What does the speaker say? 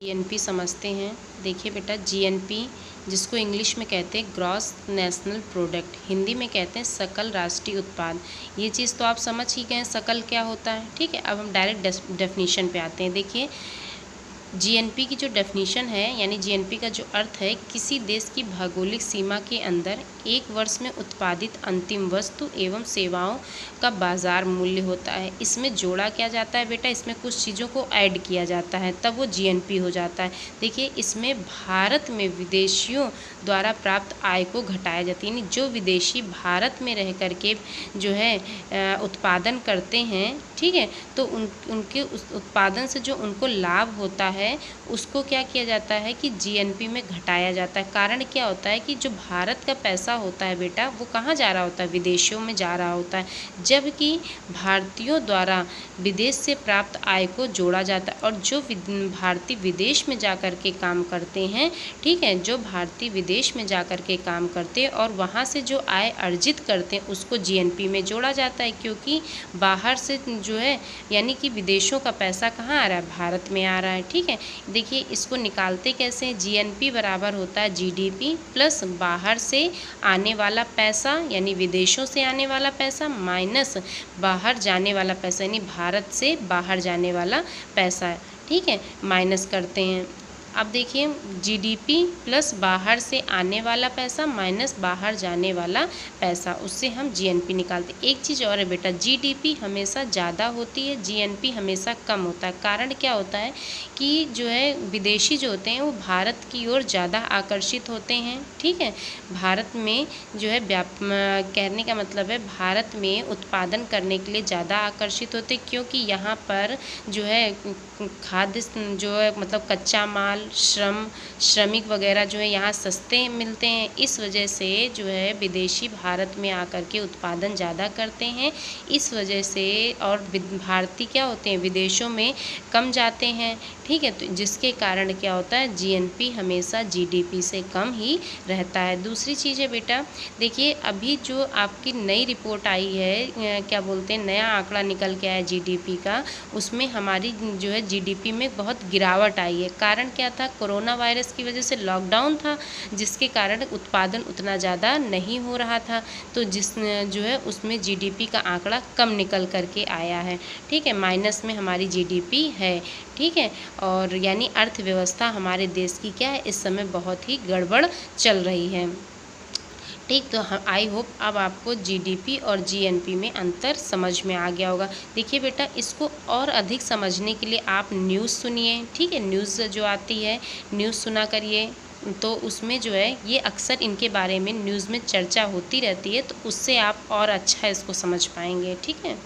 GNP समझते हैं। देखिए बेटा, जीएनपी जिसको इंग्लिश में कहते हैं ग्रॉस नेशनल प्रोडक्ट, हिंदी में कहते हैं सकल राष्ट्रीय उत्पाद। ये चीज़ तो आप समझ ही गए सकल क्या होता है। ठीक है, अब हम डायरेक्ट डेफिनीशन पे आते हैं। देखिए, जीएनपी की जो डेफिनीशन है, यानी जीएनपी का जो अर्थ है, किसी देश की भौगोलिक सीमा के अंदर एक वर्ष में उत्पादित अंतिम वस्तु एवं सेवाओं का बाजार मूल्य होता है। इसमें जोड़ा क्या जाता है बेटा, इसमें कुछ चीज़ों को ऐड किया जाता है, तब वो जीएनपी हो जाता है। देखिए, इसमें भारत में विदेशियों द्वारा प्राप्त आय को घटाया जाता है, यानी जो विदेशी भारत में रह करके जो है उत्पादन करते हैं, ठीक है, तो उनके उस उत्पादन से जो उनको लाभ होता है उसको क्या किया जाता है कि जीएनपी में घटाया जाता है। कारण क्या होता है कि जो भारत का पैसा होता है बेटा, वो कहाँ जा रहा होता है, विदेशों में जा रहा होता है, जबकि भारतीयों द्वारा विदेश से प्राप्त आय को जोड़ा जाता है। और जो भारतीय विदेश में जा कर के काम करते हैं, ठीक है, जो भारतीय विदेश में जा कर के काम करते हैं और वहाँ से जो आय अर्जित करते हैं उसको जीएनपी में जोड़ा जाता है, क्योंकि बाहर से जो है यानी कि विदेशों का पैसा कहाँ आ रहा है, भारत में आ रहा है। ठीक है, देखिए इसको निकालते कैसे हैं, जीएनपी बराबर होता है जीडीपी प्लस बाहर से आने वाला पैसा, यानी विदेशों से आने वाला पैसा, माइनस बाहर जाने वाला पैसा, यानी भारत से बाहर जाने वाला पैसा। ठीक है, माइनस करते हैं। अब देखिए, जीडीपी प्लस बाहर से आने वाला पैसा माइनस बाहर जाने वाला पैसा, उससे हम जीएनपी निकालते हैं। एक चीज़ और है बेटा, जीडीपी हमेशा ज़्यादा होती है, जीएनपी हमेशा कम होता है। कारण क्या होता है कि जो है विदेशी जो होते हैं वो भारत की ओर ज़्यादा आकर्षित होते हैं। ठीक है, भारत में जो है कहने का मतलब है भारत में उत्पादन करने के लिए ज़्यादा आकर्षित होते, क्योंकि यहाँ पर जो है खाद्य जो है मतलब कच्चा माल, श्रमिक वगैरह जो है यहाँ सस्ते मिलते हैं। इस वजह से जो है विदेशी भारत में आकर के उत्पादन ज़्यादा करते हैं। इस वजह से और भारतीय क्या होते हैं, विदेशों में कम जाते हैं। ठीक है, तो जिसके कारण क्या होता है, जीएनपी हमेशा जीडीपी से कम ही रहता है। दूसरी चीज़ है बेटा, देखिए अभी जो आपकी नई रिपोर्ट आई है, क्या बोलते हैं, नया आंकड़ा निकल के आया जीडीपी का, उसमें हमारी जो है जीडीपी में बहुत गिरावट आई है। कारण क्या था, कोरोना वायरस की वजह से लॉकडाउन था, जिसके कारण उत्पादन उतना ज़्यादा नहीं हो रहा था, तो जो है उसमें जीडीपी का आंकड़ा कम निकल करके आया है। ठीक है, माइनस में हमारी जीडीपी है। ठीक है, और यानी अर्थव्यवस्था हमारे देश की क्या है, इस समय बहुत ही गड़बड़ चल रही है। ठीक, तो हम आई होप अब आपको जीडीपी और जीएनपी में अंतर समझ में आ गया होगा। देखिए बेटा, इसको और अधिक समझने के लिए आप न्यूज़ सुनिए। ठीक है, न्यूज़ जो आती है न्यूज़ सुना करिए, तो उसमें जो है ये अक्सर इनके बारे में न्यूज़ में चर्चा होती रहती है, तो उससे आप और अच्छा इसको समझ पाएंगे। ठीक है।